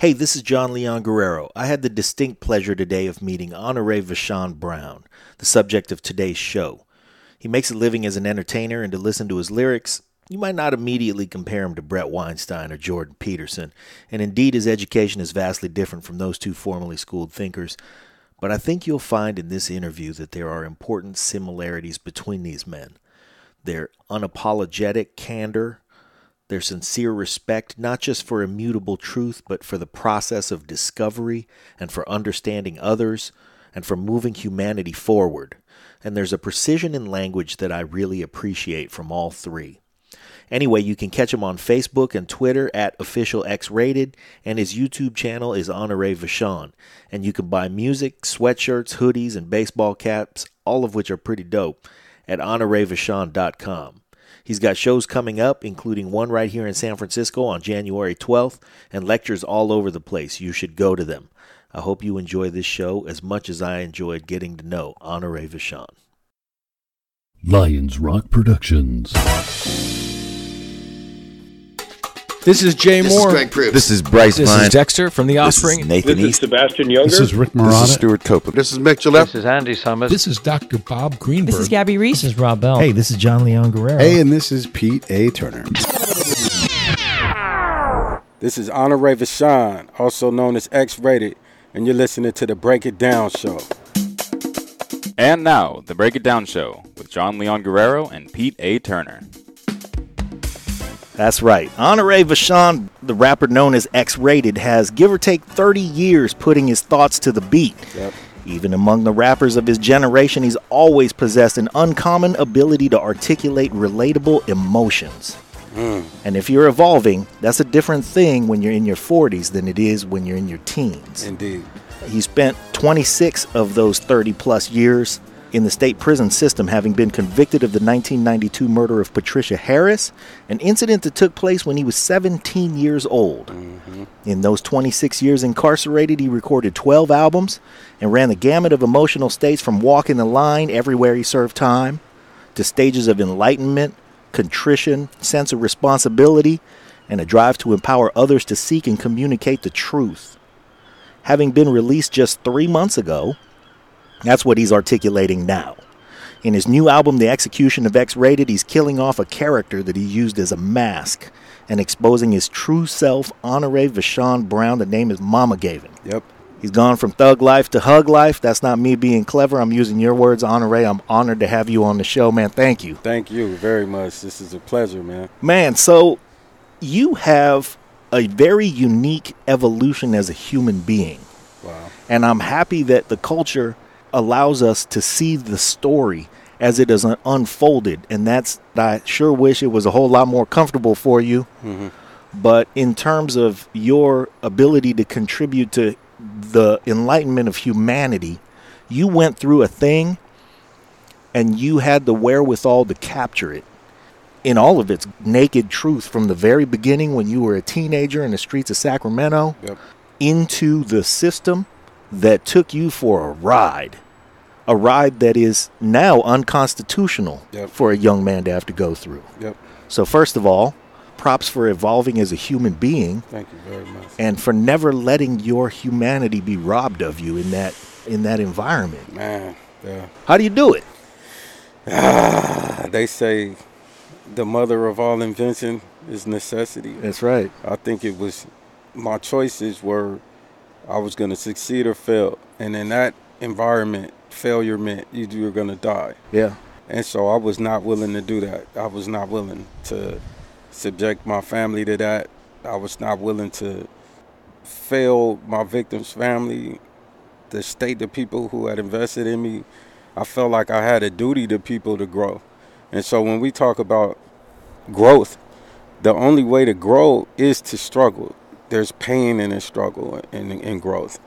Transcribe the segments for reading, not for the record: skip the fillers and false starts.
Hey, this is John Leon Guerrero. I had the distinct pleasure today of meeting Anerae VeShaugn Brown, the subject of today's show. He makes a living as an entertainer, and to listen to his lyrics, you might not immediately compare him to Brett Weinstein or Jordan Peterson, and indeed his education is vastly different from those two formally schooled thinkers. But I think you'll find in this interview that there are important similarities between these men. Their unapologetic candor, their sincere respect, not just for immutable truth, but for the process of discovery and for understanding others and for moving humanity forward. And there's a precision in language that I really appreciate from all three. Anyway, you can catch him on Facebook and Twitter at Official X-Raided, and his YouTube channel is Anerae VeShaugn. And you can buy music, sweatshirts, hoodies, and baseball caps, all of which are pretty dope, at AneraeVeShaugn.com. He's got shows coming up, including one right here in San Francisco on January 12th, and lectures all over the place. You should go to them. I hope you enjoy this show as much as I enjoyed getting to know Anerae VeShaugn. Lions Rock Productions. This is Jay Moore. This is Greg Crips. This is Bryce This Vine. is Dexter from The Offspring. This is Nathan This is East. Sebastian Younger. This is Rick This Marotta. is Stuart Copeland. This is Mick Gillette. This is Andy Summers. This is Dr. Bob Greenberg. This is Gabby Reese. This is Rob Bell. Hey, this is Jon Leon Guerrero. Hey, and this is Pete A. Turner. This is Anerae VeShaugn, also known as X-Raided, and you're listening to the Break It Down Show. And now, the Break It Down Show with Jon Leon Guerrero and Pete A. Turner. That's right. Anerae VeShaugn, the rapper known as X-Raided, has give or take 30 years putting his thoughts to the beat. Yep. Even among the rappers of his generation, he's always possessed an uncommon ability to articulate relatable emotions. And if you're evolving, that's a different thing when you're in your 40s than it is when you're in your teens. Indeed. He spent 26 of those 30-plus years in the state prison system, having been convicted of the 1992 murder of Patricia Harris, an incident that took place when he was 17 years old. In those 26 years incarcerated, he recorded 12 albums and ran the gamut of emotional states from walking the line everywhere he served time to stages of enlightenment, contrition, sense of responsibility, and a drive to empower others to seek and communicate the truth. Having been released just 3 months ago, that's what he's articulating now. In his new album, The Execution of X-Raided, he's killing off a character that he used as a mask and exposing his true self, Anerae VeShaugn Brown. The name his mama gave him. Yep. He's gone from thug life to hug life. That's not me being clever. I'm using your words, Anerae. I'm honored to have you on the show, man. Thank you. Thank you very much. This is a pleasure, man. Man, so you have a very unique evolution as a human being. Wow. And I'm happy that the culture allows us to see the story as it is unfolded. And I sure wish it was a whole lot more comfortable for you. But in terms of your ability to contribute to the enlightenment of humanity, you went through a thing and you had the wherewithal to capture it in all of its naked truth from the very beginning when you were a teenager in the streets of Sacramento. Yep. Into the system that took you for a ride that is now unconstitutional. Yep. For a young man to have to go through. Yep. So first of all, props for evolving as a human being. Thank you very much. And for never letting your humanity be robbed of you in that environment. Man, yeah. How do you do it? They say the mother of all invention is necessity. That's right. I think it was, my choices were I was going to succeed or fail. And in that environment, failure meant you were going to die. Yeah. And so I was not willing to do that. I was not willing to subject my family to that. I was not willing to fail my victim's family, the state, the people who had invested in me. I felt like I had a duty to people to grow. And so when we talk about growth, the only way to grow is to struggle. There's pain in a struggle and growth.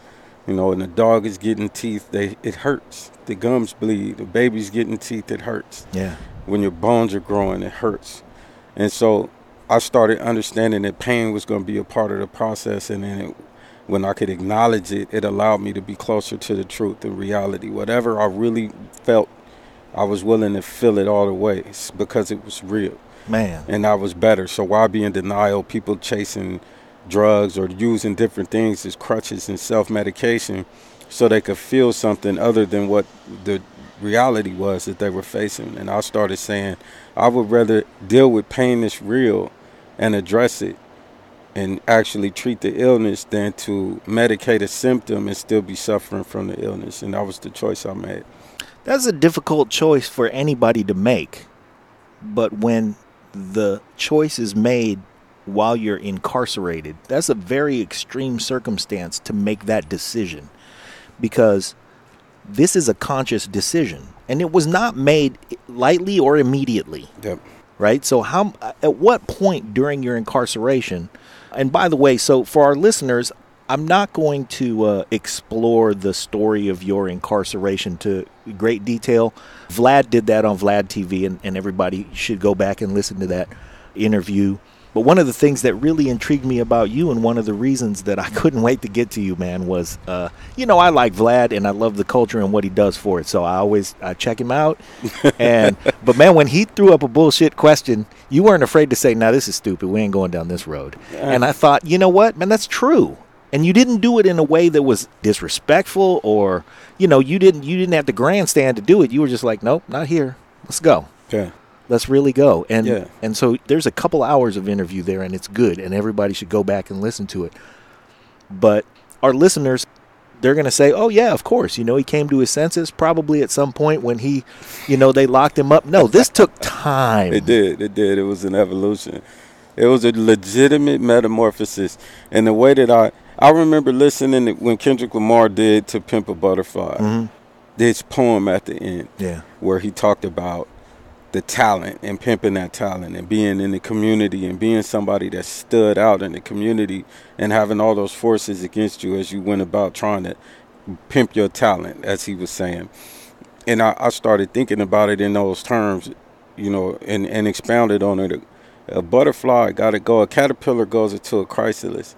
You know, and the dog is getting teeth, it hurts. The gums bleed. The baby's getting teeth, it hurts. Yeah. When your bones are growing, it hurts. And so I started understanding that pain was going to be a part of the process. And then when I could acknowledge it, it allowed me to be closer to the truth and reality. Whatever I really felt, I was willing to feel it all the way because it was real. Man. And I was better. So why be in denial, people chasing drugs or using different things as crutches and self-medication so they could feel something other than what the reality was that they were facing. And I started saying I would rather deal with pain that's real and address it and actually treat the illness than to medicate a symptom and still be suffering from the illness. And that was the choice I made. That's a difficult choice for anybody to make. But when the choice is made while you're incarcerated, that's a very extreme circumstance to make that decision, because this is a conscious decision and it was not made lightly or immediately. Yep. Right? So at what point during your incarceration, and by the way, so for our listeners, I'm not going to explore the story of your incarceration to great detail. Vlad did that on Vlad TV, and everybody should go back and listen to that interview. But one of the things that really intrigued me about you, and one of the reasons that I couldn't wait to get to you, man, was, I like Vlad and I love the culture and what he does for it. So I check him out. But man, when he threw up a bullshit question, you weren't afraid to say, "Nah, this is stupid. We ain't going down this road." Yeah. And I thought, you know what, man, that's true. And you didn't do it in a way that was disrespectful, or, you didn't have to grandstand to do it. You were just like, "Nope, not here. Let's go. Yeah. Let's really go." And so there's a couple hours of interview there, and it's good, and everybody should go back and listen to it. But our listeners, they're going to say, "Oh yeah, of course. He came to his senses probably at some point when he, they locked him up." No, this took time. It did. It was an evolution. It was a legitimate metamorphosis. And the way that I remember listening when Kendrick Lamar did To Pimp a Butterfly, mm-hmm. this poem at the end, yeah, where he talked about the talent and pimping that talent and being in the community and being somebody that stood out in the community and having all those forces against you as you went about trying to pimp your talent, as he was saying. And I started thinking about it in those terms, and expounded on it. A butterfly got to go, a caterpillar goes into a chrysalis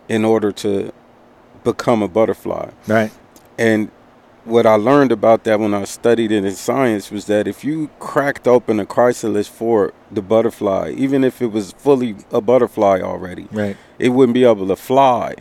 in order to become a butterfly. Right. And what I learned about that when I studied it in science was that if you cracked open a chrysalis for the butterfly, even if it was fully a butterfly already, right, it wouldn't be able to fly,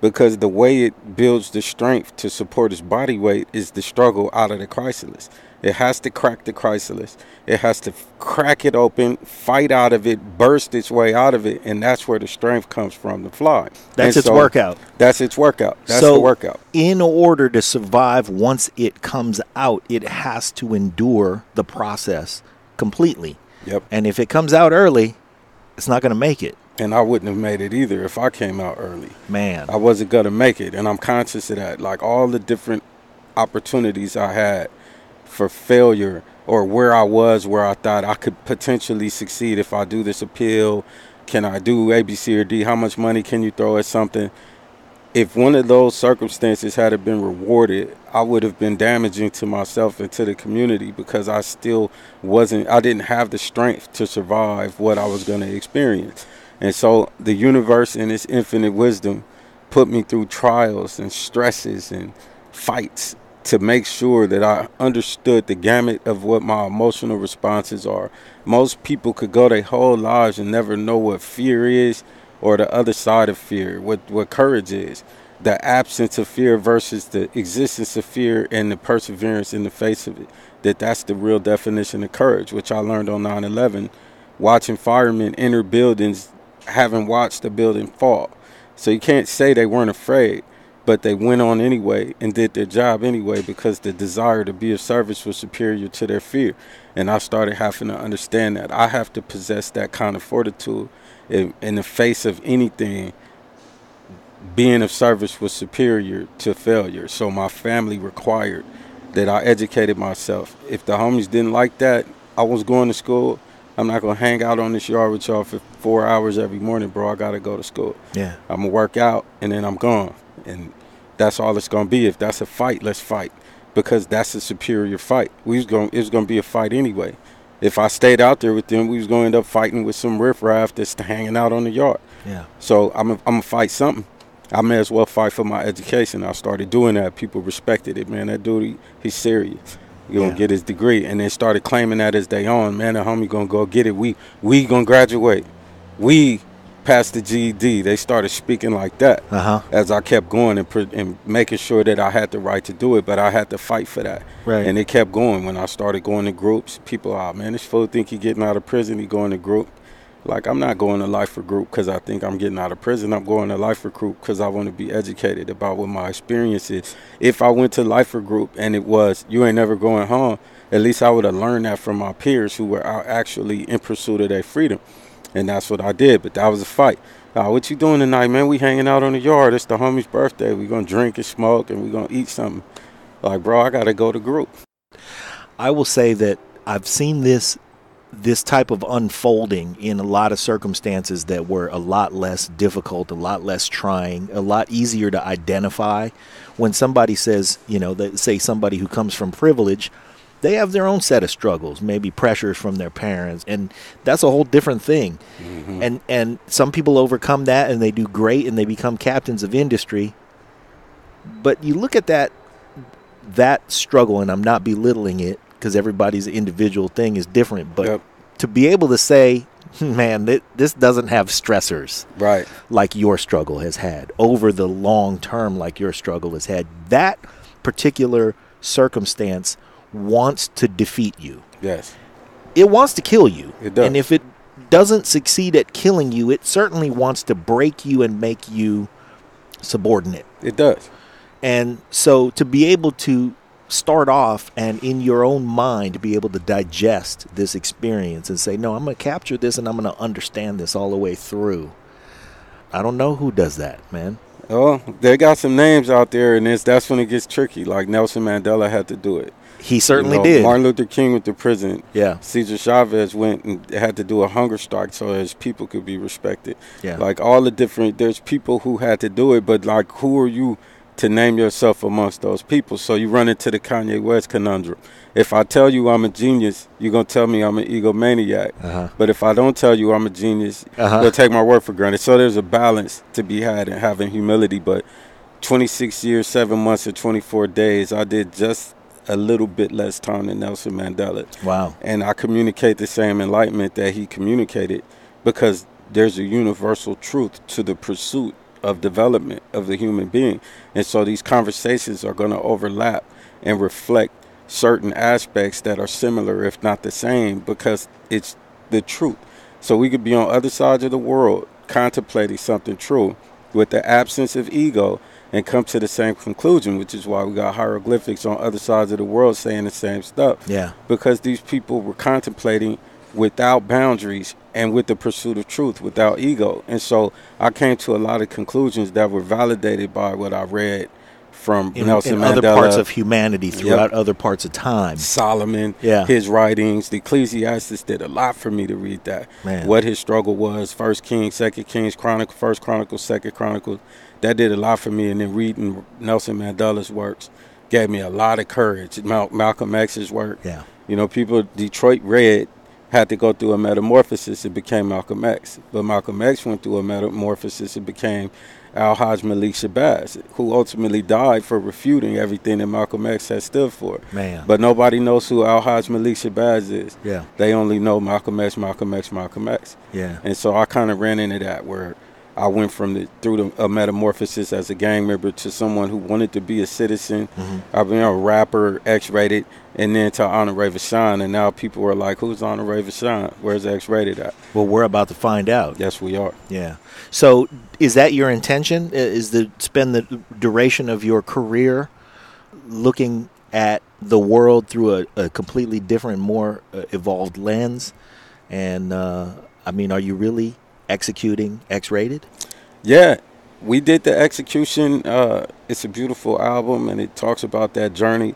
because the way it builds the strength to support its body weight is the struggle out of the chrysalis. It has to crack the chrysalis. It has to crack it open, fight out of it, burst its way out of it, and that's where the strength comes from to fly. That's its workout. That's its workout. That's the workout. In order to survive, once it comes out, it has to endure the process completely. Yep. And if it comes out early, it's not going to make it. And I wouldn't have made it either if I came out early. Man. I wasn't going to make it, and I'm conscious of that. Like all the different opportunities I had for failure, or where I was, where I thought I could potentially succeed if I do this appeal. Can I do A, B, C, or D? How much money can you throw at something? If one of those circumstances had been rewarded, I would have been damaging to myself and to the community, because I didn't have the strength to survive what I was going to experience. And so the universe in its infinite wisdom put me through trials and stresses and fights to make sure that I understood the gamut of what my emotional responses are. Most people could go their whole lives and never know what fear is, or the other side of fear, what courage is. The absence of fear versus the existence of fear, and the perseverance in the face of it. That's the real definition of courage, which I learned on 9/11, watching firemen enter buildings, having watched the building fall. So you can't say they weren't afraid, but they went on anyway and did their job anyway, because the desire to be of service was superior to their fear. And I started having to understand that I have to possess that kind of fortitude in the face of anything. Being of service was superior to failure. So my family required that I educated myself. If the homies didn't like that, I was going to school. I'm not going to hang out on this yard with y'all for 4 hours every morning, bro. I got to go to school. Yeah. I'm going to work out, and then I'm gone. And that's all it's going to be. If that's a fight, let's fight, because that's a superior fight. It was going to be a fight anyway. If I stayed out there with them, we was going to end up fighting with some riffraff that's hanging out on the yard. Yeah. So I'm going to fight something. I may as well fight for my education. I started doing that. People respected it, man. That dude, he's serious. He gonna get his degree, and then started claiming that as their own. Man, the homie gonna go get it. We gonna graduate. We passed the GED, they started speaking like that as I kept going and making sure that I had the right to do it, but I had to fight for that. Right. And it kept going. When I started going to groups, people, oh, man, this fool think he getting out of prison, he going to group. Like, I'm not going to life for group because I think I'm getting out of prison. I'm going to life for group because I want to be educated about what my experience is. If I went to life for group and it was, you ain't never going home, at least I would have learned that from my peers who were out actually in pursuit of their freedom. And that's what I did, but that was a fight. What you doing tonight, man? We hanging out on the yard. It's the homie's birthday. We going to drink and smoke, and we going to eat something. Like, bro, I got to go to group. I will say that I've seen this type of unfolding in a lot of circumstances that were a lot less difficult, a lot less trying, a lot easier to identify. When somebody says, say somebody who comes from privilege, they have their own set of struggles, maybe pressures from their parents, and that's a whole different thing. Mm-hmm. And some people overcome that and they do great and they become captains of industry. But you look at that struggle, and I'm not belittling it because everybody's individual thing is different, but to be able to say, man, this doesn't have stressors right like your struggle has had over the long term, like your struggle has had, that particular circumstance wants to defeat you. Yes. It wants to kill you. It does. And if it doesn't succeed at killing you, it certainly wants to break you and make you subordinate. It does. And so to be able to start off and in your own mind to be able to digest this experience and say, no, I'm going to capture this and I'm going to understand this all the way through. I don't know who does that, man. Oh, they got some names out there, and that's when it gets tricky. Like Nelson Mandela had to do it. He certainly did. Martin Luther King went to prison. Yeah. Cesar Chavez went and had to do a hunger strike so his people could be respected. Yeah. Like all the different, there's people who had to do it, but like who are you to name yourself amongst those people? So you run into the Kanye West conundrum. If I tell you I'm a genius, you're going to tell me I'm an egomaniac. But if I don't tell you I'm a genius, you'll take my word for granted. So there's a balance to be had in having humility. But 26 years, 7 months, and 24 days, I did just a little bit less time than Nelson Mandela. Wow. And I communicate the same enlightenment that he communicated because there's a universal truth to the pursuit of development of the human being. And so these conversations are going to overlap and reflect certain aspects that are similar, if not the same, because it's the truth. So we could be on other sides of the world contemplating something true with the absence of ego and come to the same conclusion, which is why we got hieroglyphics on other sides of the world saying the same stuff. Yeah. Because these people were contemplating without boundaries and with the pursuit of truth, without ego. And so I came to a lot of conclusions that were validated by what I read from Nelson Mandela. In other parts of humanity throughout other parts of time. Solomon, his writings, the Ecclesiastes did a lot for me to read that. Man. What his struggle was, 1 Kings, 2 Kings, Chronicle, 1 Chronicles, 2 Chronicles. That did a lot for me. And then reading Nelson Mandela's works gave me a lot of courage. Malcolm X's work. Yeah. You know, people, Detroit Red had to go through a metamorphosis. It became Malcolm X. But Malcolm X went through a metamorphosis. It became Al-Haj Malik Shabazz, who ultimately died for refuting everything that Malcolm X had stood for. Man. But nobody knows who Al-Haj Malik Shabazz is. Yeah. They only know Malcolm X, Malcolm X, Malcolm X. Yeah. And so I kind of ran into that where I went from through a metamorphosis as a gang member to someone who wanted to be a citizen. I've been a rapper, X-Raided, and then to Anerae VeShaugn. And now people are like, who's Anerae VeShaugn? Where's X-Raided at? Well, we're about to find out. Yes, we are. Yeah. So is that your intention? Is to spend the duration of your career looking at the world through a completely different, more evolved lens? And, I mean, are you really executing X-Raided? Yeah, we did the execution. It's a beautiful album, and it talks about that journey.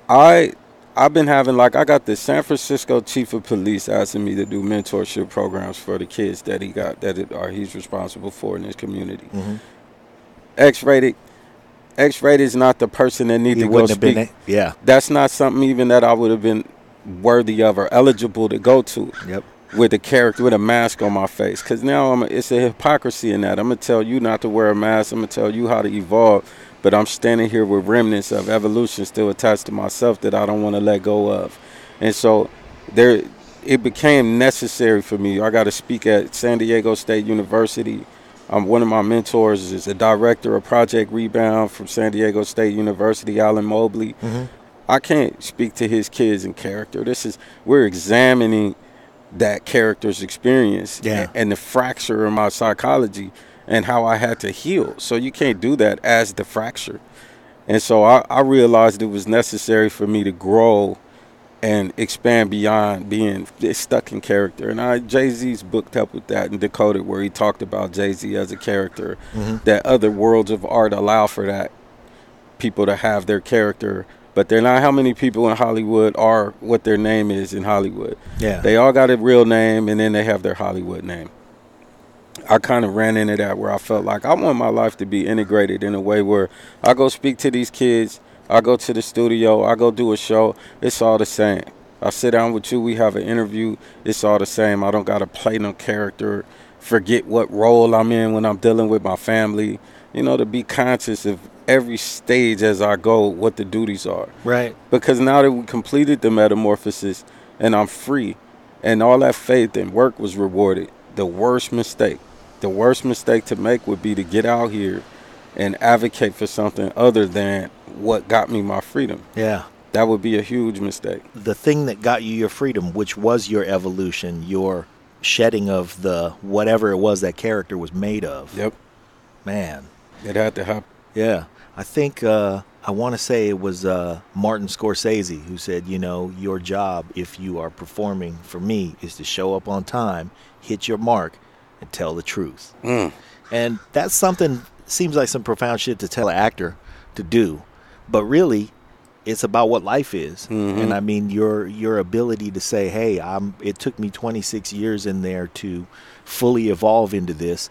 I've been having, I got the San Francisco chief of police asking me to do mentorship programs for the kids that he's responsible for in his community. X-Raided is not the person that needs to go speak. That's not something even that I would have been worthy of or eligible to go to. Yep. With a character, with a mask on my face. Because now it's a hypocrisy in that. I'm going to tell you not to wear a mask. I'm going to tell you how to evolve. But I'm standing here with remnants of evolution still attached to myself that I don't want to let go of. And so it became necessary for me. I got to speak at San Diego State University. One of my mentors is the director of Project Rebound from San Diego State University, Alan Mobley. Mm-hmm. I can't speak to his kids in character. We're examining that character's experience and the fracture in my psychology and how I had to heal. So you can't do that as the fracture. And so I realized it was necessary for me to grow and expand beyond being stuck in character. And Jay-Z's book helped with that and Decoded, where he talked about Jay-Z as a character, that other worlds of art allow for that, people to have their character. But they're not how many people in Hollywood are what their name is in Hollywood. Yeah. They all got a real name, and then they have their Hollywood name. I kind of ran into that where I felt like I want my life to be integrated in a way where I go speak to these kids, I go to the studio, I go do a show, it's all the same. I sit down with you, we have an interview, it's all the same. I don't got to play no character, forget what role I'm in when I'm dealing with my family. You know, to be conscious of every stage as I go, what the duties are. Right. Because now that we completed the metamorphosis and I'm free and all that faith and work was rewarded, the worst mistake to make would be to get out here and advocate for something other than what got me my freedom. Yeah. That would be a huge mistake. The thing that got you your freedom, which was your evolution, your shedding of the whatever it was that character was made of. Yep. Man. It had to happen. Yeah. I think, I want to say it was Martin Scorsese who said, you know, your job, if you are performing for me, is to show up on time, hit your mark, and tell the truth. And that's something, seems like some profound shit to tell an actor to do. But really, it's about what life is. And I mean, your ability to say, hey, it took me 26 years in there to fully evolve into this.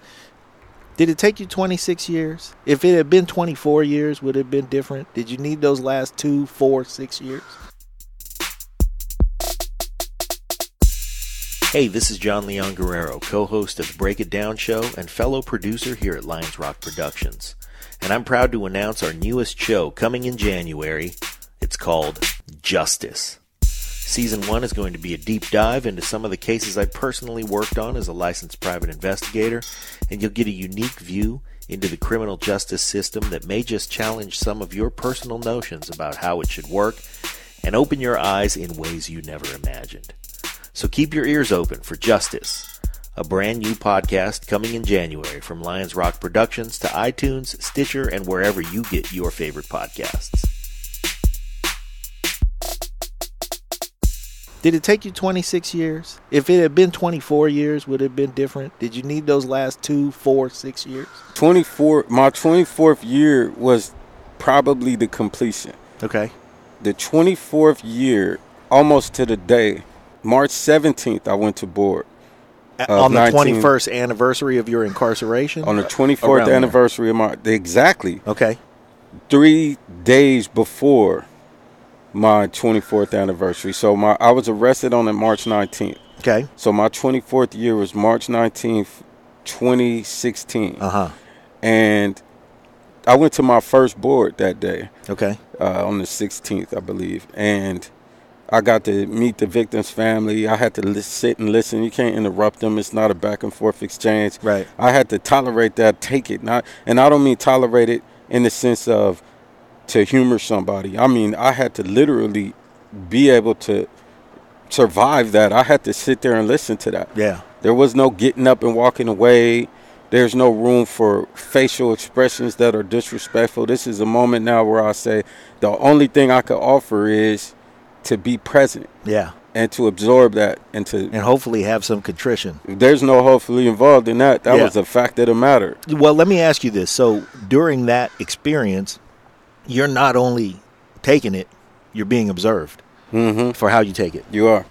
Did it take you 26 years? If it had been 24 years, would it have been different? Did you need those last 2, 4, 6 years? Hey, this is Jon Leon Guerrero, co-host of the Break It Down Show and fellow producer here at Lions Rock Productions. And I'm proud to announce our newest show coming in January. It's called Justice. Season 1 is going to be a deep dive into some of the cases I personally worked on as a licensed private investigator, and you'll get a unique view into the criminal justice system that may just challenge some of your personal notions about how it should work and open your eyes in ways you never imagined. So keep your ears open for Justice, a brand new podcast coming in January from Lions Rock Productions to iTunes, Stitcher, and wherever you get your favorite podcasts. Did it take you 26 years? If it had been 24 years, would it have been different? Did you need those last 2, 4, 6 years? My 24th year was probably the completion. Okay. The 24th year, almost to the day, March 17th, I went to board. On the 21st anniversary of your incarceration? On the 24th anniversary of my... Exactly. Okay. 3 days before my 24th anniversary. So I was arrested on March 19th. Okay. So my 24th year was March 19th, 2016. And I went to my first board that day. Okay. On the 16th, I believe. And I got to meet the victim's family. I had to sit and listen. You can't interrupt them. It's not a back and forth exchange. Right. I had to tolerate that, take it. And I don't mean tolerate it in the sense of to humor somebody. I mean, I had to literally be able to survive that. I had to sit there and listen to that. Yeah. There was no getting up and walking away. There's no room for facial expressions that are disrespectful. This is a moment now where I say the only thing I could offer is to be present. Yeah. And to absorb that and hopefully have some contrition. There's no hopefully involved in that. That was a fact of the matter. Well, let me ask you this. So during that experience, you're not only taking it, you're being observed for how you take it. You are.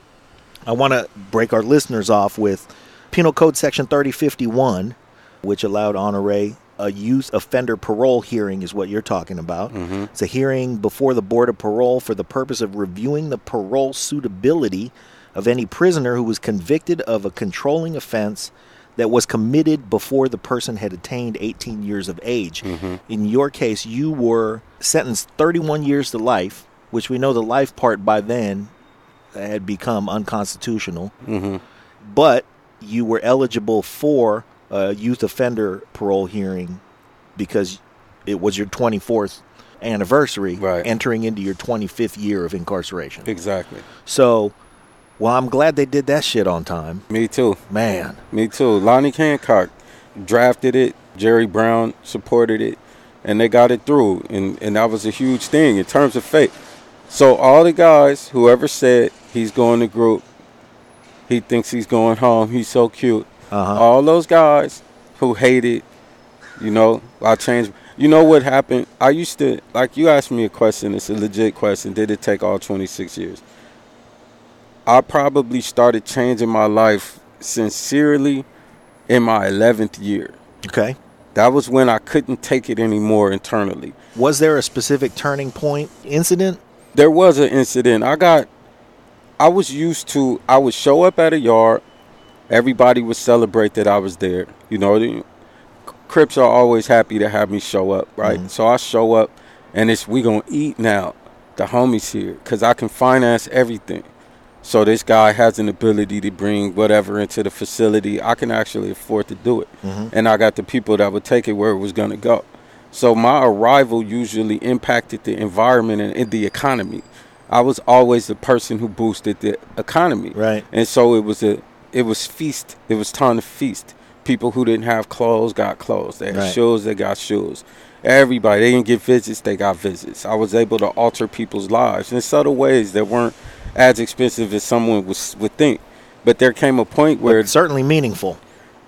I want to break our listeners off with Penal Code Section 3051, which allowed Anerae a youth offender parole hearing is what you're talking about. It's a hearing before the Board of Parole for the purpose of reviewing the parole suitability of any prisoner who was convicted of a controlling offense that was committed before the person had attained 18 years of age. In your case, you were sentenced 31 years to life, which we know the life part by then had become unconstitutional, Mm-hmm. but you were eligible for a youth offender parole hearing because it was your 24th anniversary, Right. entering into your 25th year of incarceration. Exactly. So, well, I'm glad they did that shit on time. Me too. Man. Me too. Lonnie Hancock drafted it. Jerry Brown supported it. And they got it through. And that was a huge thing in terms of fate. So all the guys, whoever said he's going to group, he thinks he's going home, he's so cute. All those guys who hated, I changed. You know what happened? I used to, like you asked me a question, it's a legit question. Did it take all 26 years? I probably started changing my life sincerely in my 11th year. Okay. That was when I couldn't take it anymore internally. Was there a specific turning point incident? There was an incident. I was used to, I would show up at a yard. Everybody would celebrate that I was there. The Crips are always happy to have me show up, right? Mm-hmm. So I show up, and we going to eat now. The homies here, because I can finance everything. So this guy has an ability to bring whatever into the facility. I can actually afford to do it. Mm-hmm. And I got the people that would take it where it was going to go. So my arrival usually impacted the environment and the economy. I was always the person who boosted the economy. Right. And so it was feast. It was time to feast. People who didn't have clothes got clothes. They had Right. shoes, they got shoes. Everybody, they didn't get visits, they got visits. I was able to alter people's lives in subtle ways that weren't as expensive as someone would think. But there came a point where But certainly meaningful.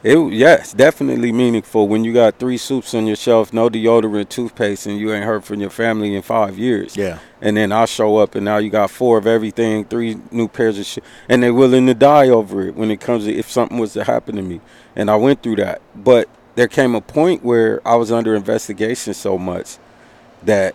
Yes, definitely meaningful when you got 3 soups on your shelf, no deodorant, toothpaste, and you ain't heard from your family in 5 years. Yeah. And then I show up, and now you got 4 of everything, 3 new pairs of shit, and they're willing to die over it when it comes to if something was to happen to me. And I went through that. But there came a point where I was under investigation so much that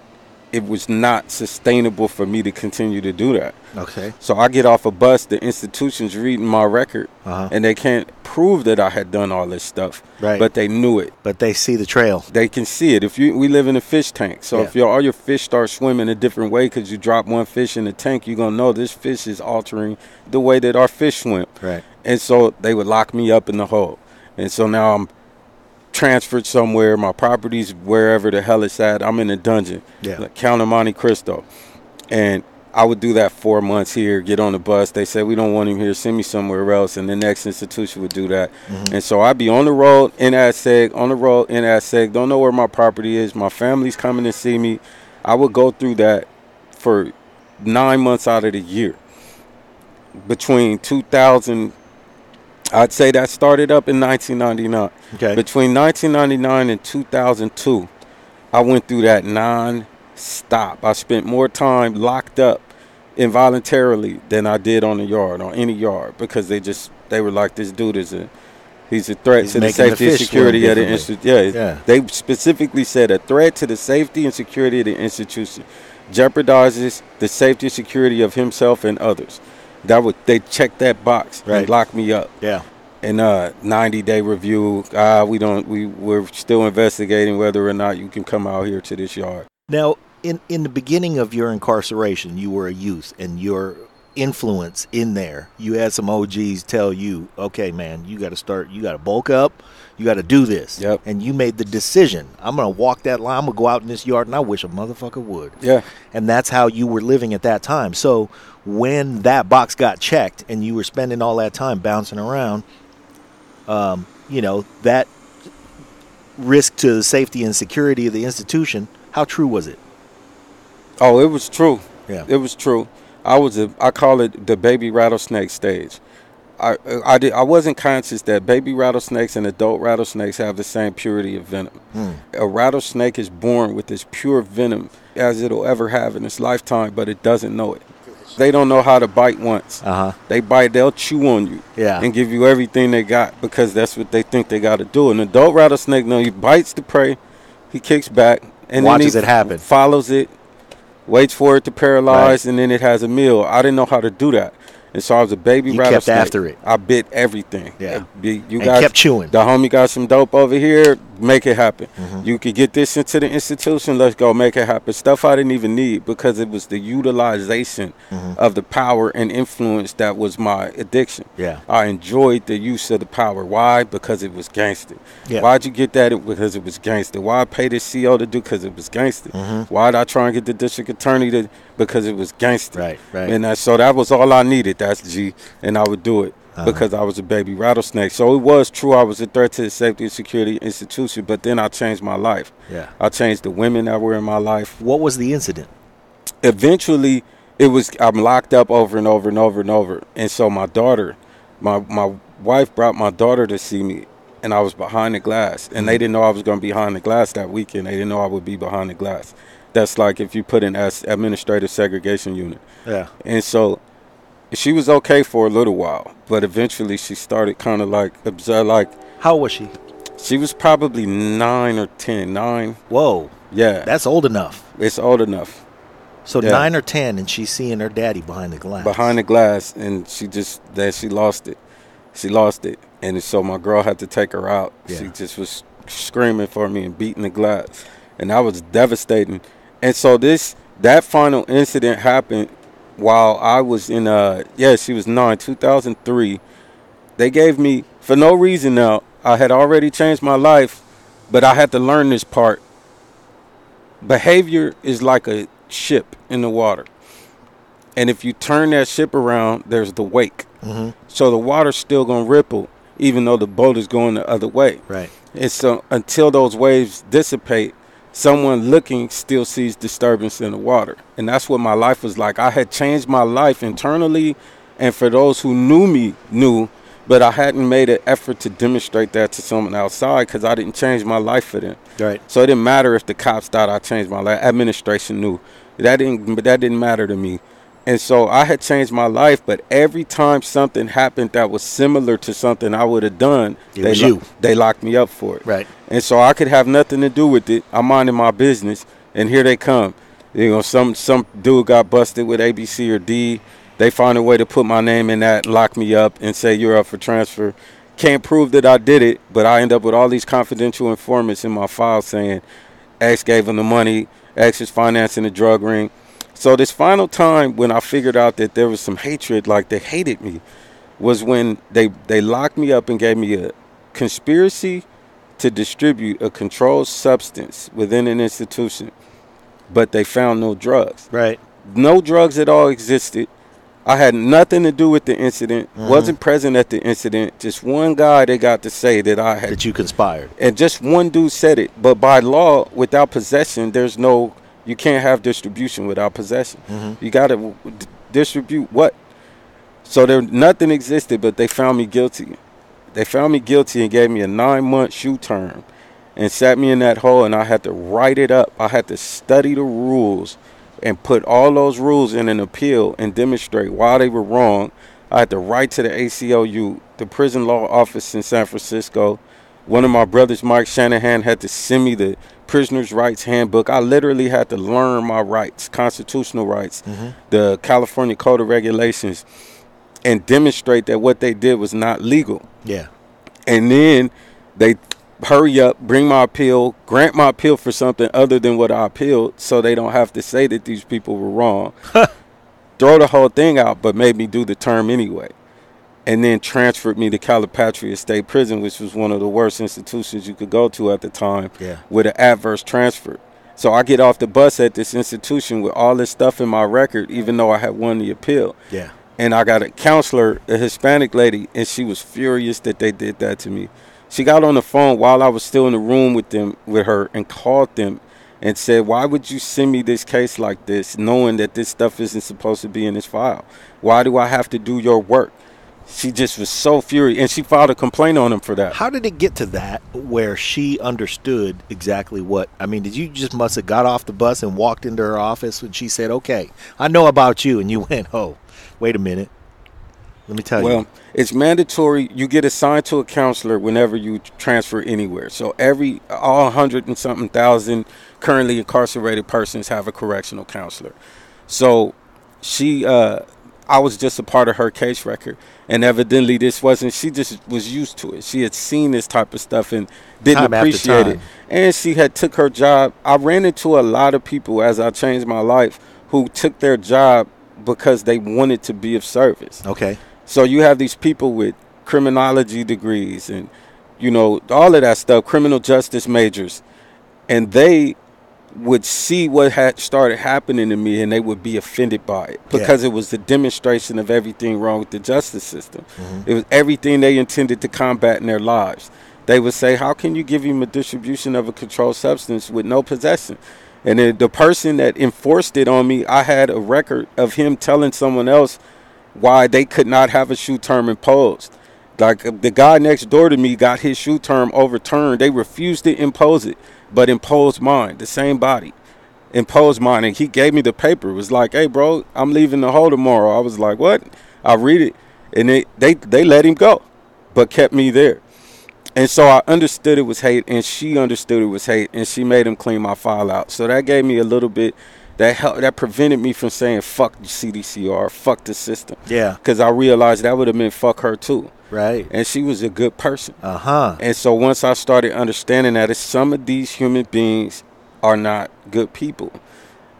it was not sustainable for me to continue to do that. Okay. So I get off a bus, the institution's reading my record, Uh-huh. and they can't prove that I had done all this stuff, Right. but they knew it. But they see the trail. They can see it. We live in a fish tank, so Yeah. if all your fish start swimming a different way because you drop one fish in the tank, you're going to know this fish is altering the way that our fish swim. Right. And so they would lock me up in the hole. And so now I'm transferred somewhere. My property's wherever the hell it's at. I'm in a dungeon. Yeah. Like Count of Monte Cristo. And I would do that 4 months here, get on the bus. They said, we don't want him here. Send me somewhere else. And the next institution would do that. Mm-hmm. And so I'd be on the road in ASEG, on the road in ASEG. Don't know where my property is. My family's coming to see me. I would go through that for 9 months out of the year. Between 2000, I'd say that started up in 1999. Okay. Between 1999 and 2002, I went through that non-stop. I spent more time locked up involuntarily than I did on the yard, on any yard, because they were like, this dude he's a threat He's to the making the safety and fish security swim of the differently. institution. Yeah. They specifically said a threat to the safety and security of the institution jeopardizes the safety and security of himself and others. They checked that box Right. and locked me up. Yeah. And 90-day review. We're still investigating whether or not you can come out here to this yard. Now, in the beginning of your incarceration, you were a youth, and your influence in there, you had some OGs tell you, okay, man, you got to bulk up, you got to do this. Yep. And you made the decision, I'm going to walk that line, I'm going to go out in this yard, and I wish a motherfucker would. Yeah. And that's how you were living at that time. So when that box got checked and you were spending all that time bouncing around, that risk to the safety and security of the institution, how true was it? Oh, it was true. Yeah. It was true. I call it the baby rattlesnake stage. I wasn't conscious that baby rattlesnakes and adult rattlesnakes have the same purity of venom. A rattlesnake is born with as pure venom as it'll ever have in its lifetime, but it doesn't know it. They don't know how to bite once. Uh-huh. They bite, they'll chew on you and give you everything they got because that's what they think they got to do. An adult rattlesnake, no, he bites the prey, he kicks back, and watches then it happen, follows it, waits for it to paralyze, and then it has a meal. I didn't know how to do that. And so I was a baby You rattlesnake. kept after it. I bit everything. Yeah. You And guys kept chewing. The homie got some dope over here, make it happen. Mm-hmm. You could get this into the institution, let's go, make it happen. Stuff I didn't even need because it was the utilization of the power and influence that was my addiction. Yeah. I enjoyed the use of the power. Why? Because it was gangster. Yeah. Why'd you get that? Because it was gangster. Why I pay this CO to do? Because it was gangster. Why'd I try and get the district attorney to? Because it was gangster. Right. And so that was all I needed. That's G. And I would do it because I was a baby rattlesnake. So it was true I was a threat to the safety and security institution, but then I changed my life. Yeah. I changed the women that were in my life. What was the incident? Eventually, I'm locked up over and over and over and over. And so my daughter, my wife brought my daughter to see me, and I was behind the glass. And they didn't know I was going to be behind the glass that weekend. They didn't know I would be behind the glass. That's like if you put in administrative segregation unit. Yeah. And so she was okay for a little while, but eventually she started kind of like, How old was she? she was probably 9 or 10. 9. Whoa. Yeah. That's old enough. It's old enough. So Yeah. 9 or 10, and she's seeing her daddy behind the glass. Behind the glass, and she lost it. She lost it. And so my girl had to take her out. Yeah. She just was screaming for me and beating the glass. And that was devastating. And so that final incident happened while I was in, she was 9, 2003. They gave me, for no reason now, I had already changed my life, but I had to learn this part. Behavior is like a ship in the water. And if you turn that ship around, there's the wake. So the water's still going to ripple, even though the boat is going the other way. Right. And so until those waves dissipate, someone looking still sees disturbance in the water. And that's what my life was like. I had changed my life internally, and for those who knew, but I hadn't made an effort to demonstrate that to someone outside because I didn't change my life for them. Right. So it didn't matter if the cops thought I changed my life. Administration knew. That didn't matter to me. And so I had changed my life, but every time something happened that was similar to something I would have done, they locked me up for it. Right. And so I could have nothing to do with it. I'm minding my business, and here they come. You know, some dude got busted with ABC or D. They find a way to put my name in that, lock me up, and say you're up for transfer. Can't prove that I did it, but I end up with all these confidential informants in my file saying X gave him the money, X is financing the drug ring. So this final time when I figured out that there was some hatred, like they hated me, was when they locked me up and gave me a conspiracy to distribute a controlled substance within an institution, but they found no drugs. Right. No drugs at all existed. I had nothing to do with the incident, wasn't present at the incident. Just one guy they got to say that you conspired. And just one dude said it. But by law, without possession, you can't have distribution without possession. You got to distribute what? So nothing existed, but they found me guilty. They found me guilty and gave me a 9-month shoe term and sat me in that hole, and I had to write it up. I had to study the rules and put all those rules in an appeal and demonstrate why they were wrong. I had to write to the ACLU, the prison law office in San Francisco. One of my brothers, Mike Shanahan, had to send me the prisoner's rights handbook. I literally had to learn my rights, constitutional rights, the California Code of Regulations, and demonstrate that what they did was not legal. Yeah. And then they hurry up, bring my appeal, grant my appeal for something other than what I appealed, so they don't have to say that these people were wrong. Throw the whole thing out, but made me do the term anyway. And then transferred me to Calipatria State Prison, which was one of the worst institutions you could go to at the time, with an adverse transfer. So I get off the bus at this institution with all this stuff in my record, even though I had won the appeal. Yeah. And I got a counselor, a Hispanic lady, and she was furious that they did that to me. She got on the phone while I was still in the room with her and called them and said, why would you send me this case like this, knowing that this stuff isn't supposed to be in this file? Why do I have to do your work? She just was so furious, and she filed a complaint on him for that. How did it get to that where she understood exactly what? I mean, did you just must have got off the bus and walked into her office when she said, okay, I know about you, and you went, oh, wait a minute. Let me tell you. Well, it's mandatory. You get assigned to a counselor whenever you transfer anywhere. So all 100 and something thousand currently incarcerated persons have a correctional counselor. So she I was just a part of her case record. And evidently this wasn't, she just was used to it. She had seen this type of stuff and didn't appreciate it. And she had took her job. I ran into a lot of people as I changed my life who took their job because they wanted to be of service. Okay. So you have these people with criminology degrees and, you know, all of that stuff, criminal justice majors, and they would see what had started happening to me and they would be offended by it because it was the demonstration of everything wrong with the justice system. It was everything they intended to combat in their lives. They would say, how can you give him a distribution of a controlled substance with no possession? And then the person that enforced it on me, I had a record of him telling someone else why they could not have a shoe term imposed. Like the guy next door to me got his shoe term overturned. They refused to impose it, but imposed mine, the same body. Imposed mine, and he gave me the paper. It was like, hey, bro, I'm leaving the hole tomorrow. I was like, what? I read it, and they let him go, but kept me there. And so I understood it was hate, and she understood it was hate, and she made him clean my file out. So that gave me a little bit, that prevented me from saying fuck CDCR, fuck the system. Yeah. Because I realized that would have meant fuck her too. Right. And she was a good person. Uh-huh. And so once I started understanding that some of these human beings are not good people.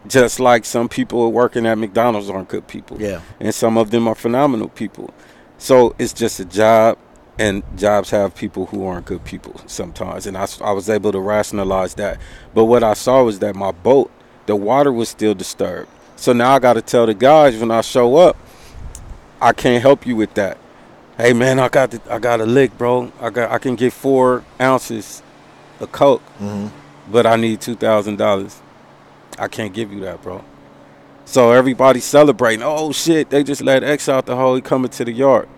Just like some people working at McDonald's aren't good people. Yeah. And some of them are phenomenal people. So it's just a job, and jobs have people who aren't good people sometimes. And I was able to rationalize that. But what I saw was that my boat, the water was still disturbed. So now I got to tell the guys when I show up, I can't help you with that. Hey man, I got a lick, bro. I can get 4 ounces of coke, but I need $2,000. I can't give you that, bro. So everybody's celebrating. Oh shit, they just let X out the hole. He coming to the yard,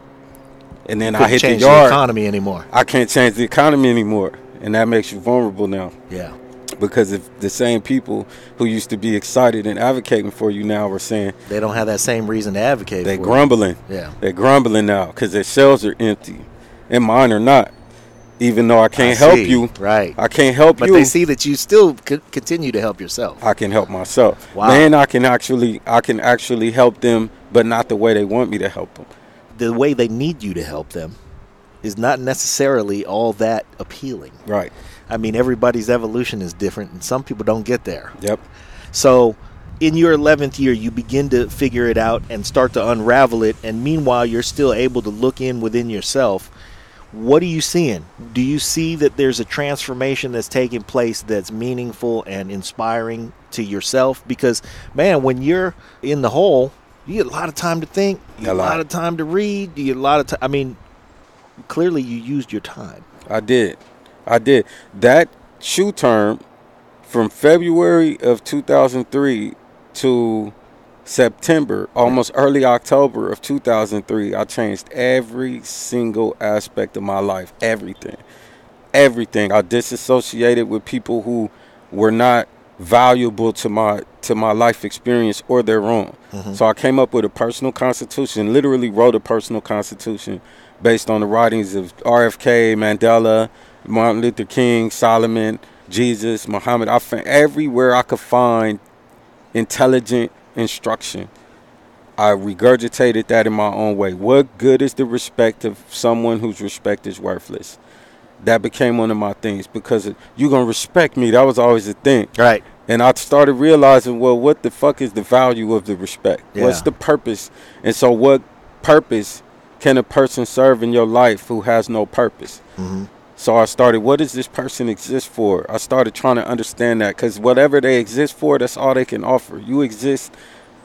and then I hit the yard. The economy anymore. I can't change the economy anymore, and that makes you vulnerable now. Yeah. Because if the same people who used to be excited and advocating for you now are saying they don't have that same reason to advocate. They're grumbling. Yeah, they're grumbling now because their shelves are empty, and mine are not. Even though I can't help you, right? I can't help you. But they see that you still continue to help yourself. I can help myself. Wow. Man, I can actually help them, but not the way they want me to help them. The way they need you to help them is not necessarily all that appealing. Right. I mean, everybody's evolution is different, and some people don't get there. Yep. So in your 11th year, you begin to figure it out and start to unravel it, and meanwhile, you're still able to look in within yourself. What are you seeing? Do you see that there's a transformation that's taking place that's meaningful and inspiring to yourself? Because, man, when you're in the hole, you get a lot of time to think, you get a lot of time to read, you get a lot of time. I mean, clearly you used your time. I did. That shoe term from February of 2003 to September, almost early October of 2003, I changed every single aspect of my life. Everything. I disassociated with people who were not valuable to my life experience or their own. So I came up with a personal constitution, literally wrote a personal constitution based on the writings of RFK, Mandela, Martin Luther King, Solomon, Jesus, Muhammad. I found everywhere I could find intelligent instruction, I regurgitated that in my own way. What good is the respect of someone whose respect is worthless? That became one of my things, because you're going to respect me. That was always a thing. Right. And I started realizing, well, what the fuck is the value of the respect? Yeah. What's the purpose? And so what purpose can a person serve in your life who has no purpose? So I started, what does this person exist for? I started trying to understand that, because whatever they exist for, that's all they can offer. You exist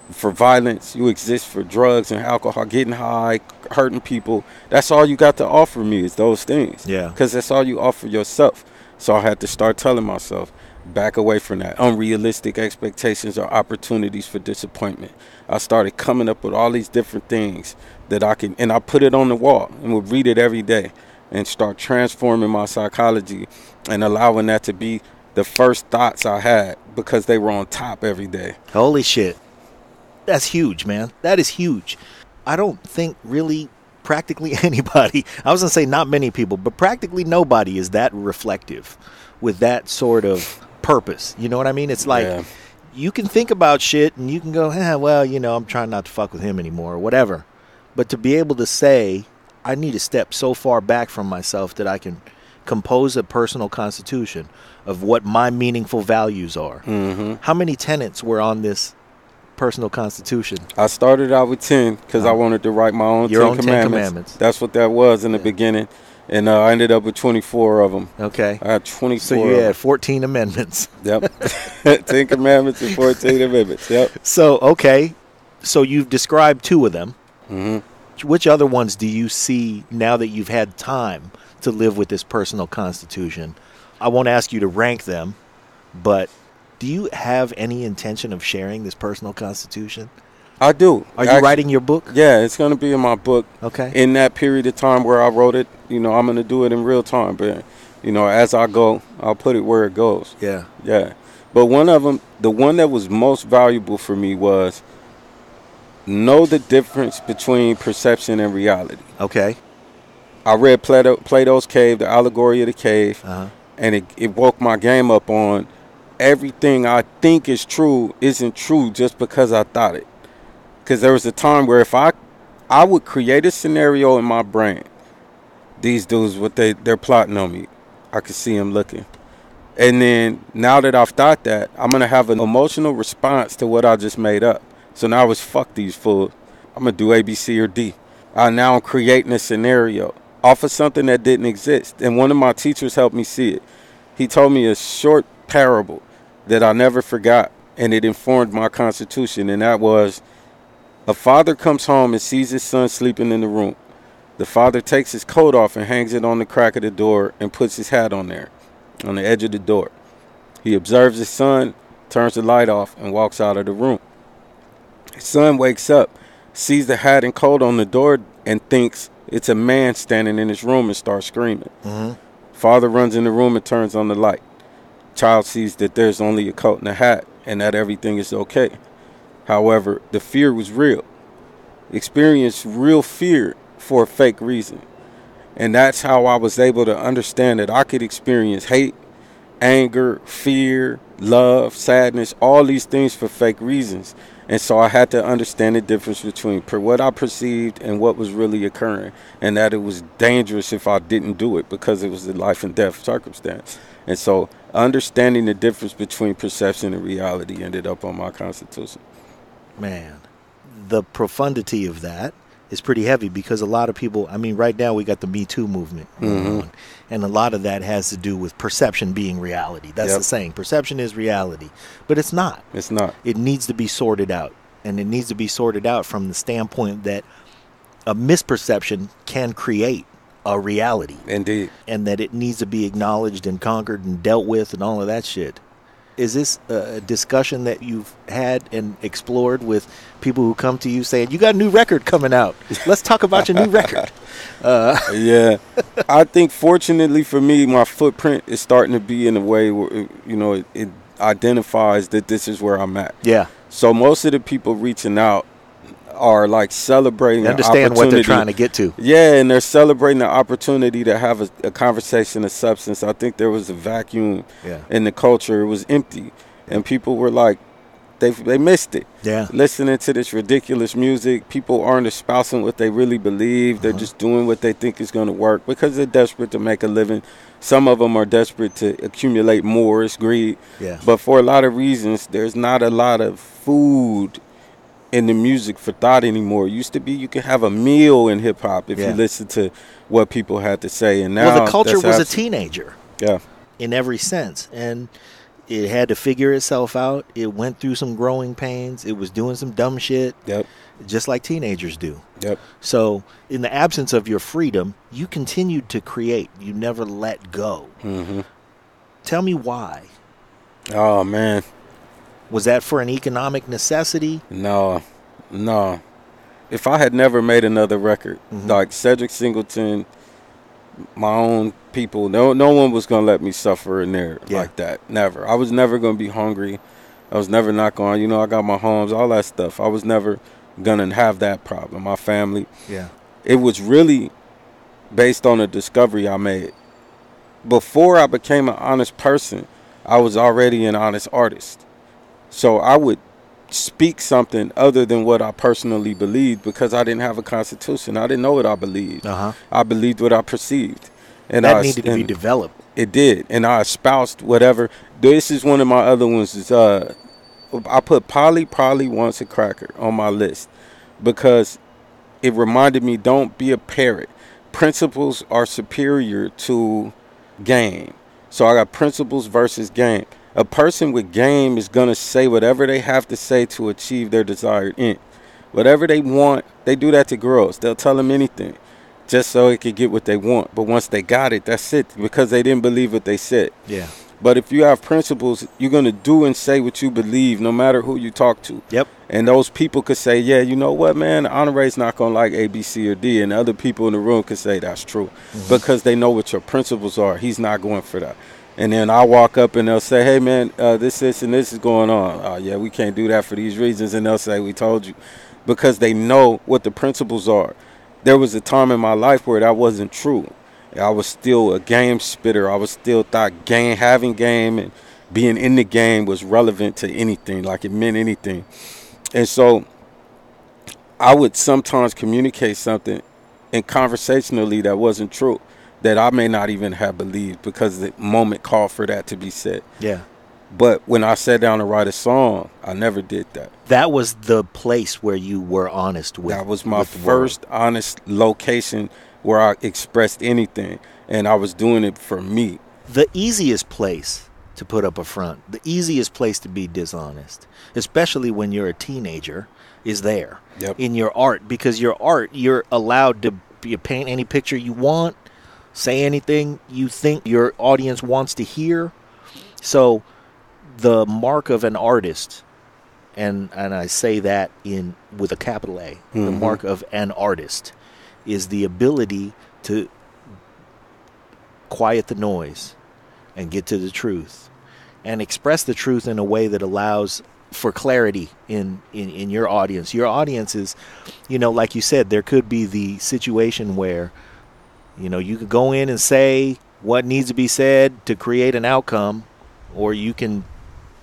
for violence. You exist for drugs and alcohol, getting high, hurting people. That's all you got to offer me is those things. Yeah. Because that's all you offer yourself. So I had to start telling myself, back away from that. Unrealistic expectations are opportunities for disappointment. I started coming up with all these different things that I can, and I put it on the wall and would read it every day and start transforming my psychology and allowing that to be the first thoughts I had, because they were on top every day. Holy shit. That's huge, man. That is huge. I don't think really practically anybody, I was going to say not many people, but practically nobody is that reflective with that sort of purpose. You know what I mean? It's like you can think about shit and you can go, well, I'm trying not to fuck with him anymore or whatever. But to be able to say, I need to step so far back from myself that I can compose a personal constitution of what my meaningful values are. Mm-hmm. How many tenets were on this personal constitution? I started out with 10 because I wanted to write my own, 10 commandments. That's what that was in the beginning. And I ended up with 24 of them. Okay. I had 24. So you had 14 amendments. Yep. 10 commandments and 14 amendments. Yep. So, okay. So you've described 2 of them. Mm-hmm. Which other ones do you see now that you've had time to live with this personal constitution? I won't ask you to rank them, but do you have any intention of sharing this personal constitution? I do. Are you writing your book? Yeah, it's going to be in my book. Okay. In that period of time where I wrote it, I'm going to do it in real time. But, as I go, I'll put it where it goes. Yeah. Yeah. But one of them, the one that was most valuable for me was know the difference between perception and reality. Okay. I read Plato's Cave, the allegory of the cave, and it woke my game up on everything I think is true isn't true just because I thought it. Because there was a time where if I would create a scenario in my brain, these dudes, they're plotting on me. I could see them looking. And then now that I've thought that, I'm going to have an emotional response to what I just made up. So now it's fuck these fools. I'm going to do A, B, C, or D. Now I'm creating a scenario off of something that didn't exist. And one of my teachers helped me see it. He told me a short parable that I never forgot, and it informed my constitution, and that was, a father comes home and sees his son sleeping in the room. The father takes his coat off and hangs it on the crack of the door and puts his hat on there, on the edge of the door. He observes his son, turns the light off, and walks out of the room. His son wakes up, sees the hat and coat on the door, and thinks it's a man standing in his room and starts screaming. Mm-hmm. Father runs in the room and turns on the light. Child sees that there's only a coat and a hat and that everything is okay. However, the fear was real. Experienced real fear for a fake reason. And that's how I was able to understand that I could experience hate, anger, fear, love, sadness, all these things for fake reasons. And so I had to understand the difference between what I perceived and what was really occurring, and that it was dangerous if I didn't do it because it was a life and death circumstance. And so understanding the difference between perception and reality ended up on my constitution. Man, the profundity of that is pretty heavy because a lot of people, right now we got the Me Too movement going on, and a lot of that has to do with perception being reality. That's the saying. Perception is reality, but it's not. It's not. It needs to be sorted out, and it needs to be sorted out from the standpoint that a misperception can create a reality. Indeed. And that it needs to be acknowledged and conquered and dealt with and all of that shit. Is this a discussion that you've had and explored with people who come to you saying, you got a new record coming out, let's talk about your new record? Yeah. I think fortunately for me, my footprint is starting to be in a way where, it identifies that this is where I'm at. Yeah. So most of the people reaching out are like celebrating they understand what they're trying to get to. Yeah, and they're celebrating the opportunity to have a conversation of substance. I think there was a vacuum in the culture. It was empty. And people were like, they missed it. Yeah. Listening to this ridiculous music, people aren't espousing what they really believe. They're just doing what they think is going to work because they're desperate to make a living. Some of them are desperate to accumulate more. It's greed. Yeah. But for a lot of reasons, there's not a lot of food in the music for thought anymore. It used to be you could have a meal in hip hop if you listen to what people had to say, and now the culture was a teenager. Yeah, in every sense, and it had to figure itself out. It went through some growing pains. It was doing some dumb shit. Yep. Just like teenagers do. Yep. So in the absence of your freedom, you continued to create. You never let go. Mm-hmm. Tell me why. Oh man. Was that for an economic necessity? No. If I had never made another record, like Cedric Singleton, my own people, no one was going to let me suffer in there like that. Never. I was never going to be hungry. I was never not going, I got my homes, all that stuff. I was never going to have that problem. My family. Yeah. It was really based on a discovery I made. Before I became an honest person, I was already an honest artist. So I would speak something other than what I personally believed because I didn't have a constitution. I didn't know what I believed. I believed what I perceived. And that needed to be developed. It did. And I espoused whatever. This is one of my other ones. Is I put probably wants a cracker on my list because it reminded me, don't be a parrot. Principles are superior to game. So I got principles versus game. A person with game is going to say whatever they have to say to achieve their desired end. Whatever they want, they do that to girls. They'll tell them anything just so they can get what they want. But once they got it, that's it, because they didn't believe what they said. Yeah. But if you have principles, you're going to do and say what you believe no matter who you talk to. Yep. And those people could say, yeah, you know what, man, Anerae's not going to like A, B, C, or D. And other people in the room could say that's true because they know what your principles are. He's not going for that. And then I walk up and they'll say, hey, man, this, and this is going on. Yeah, we can't do that for these reasons. And they'll say, we told you. Because they know what the principles are. There was a time in my life where that wasn't true. I was still a game spitter. I was still thought having game and being in the game was relevant to anything, like it meant anything. And so I would sometimes communicate something and conversationally that wasn't true, that I may not even have believed because the moment called for that to be said. Yeah. But when I sat down to write a song, I never did that. That was the place where you were honest with. That was my first honest location where I expressed anything, and I was doing it for me. The easiest place to put up a front, the easiest place to be dishonest, especially when you're a teenager, is there. Yep. In your art, because your art, you're allowed to paint any picture you want, say anything you think your audience wants to hear. So the mark of an artist, and I say that with a capital A, the mark of an artist is the ability to quiet the noise and get to the truth and express the truth in a way that allows for clarity in your audience. Your audience is, like you said, there could be the situation where, you could go in and say what needs to be said to create an outcome, or you can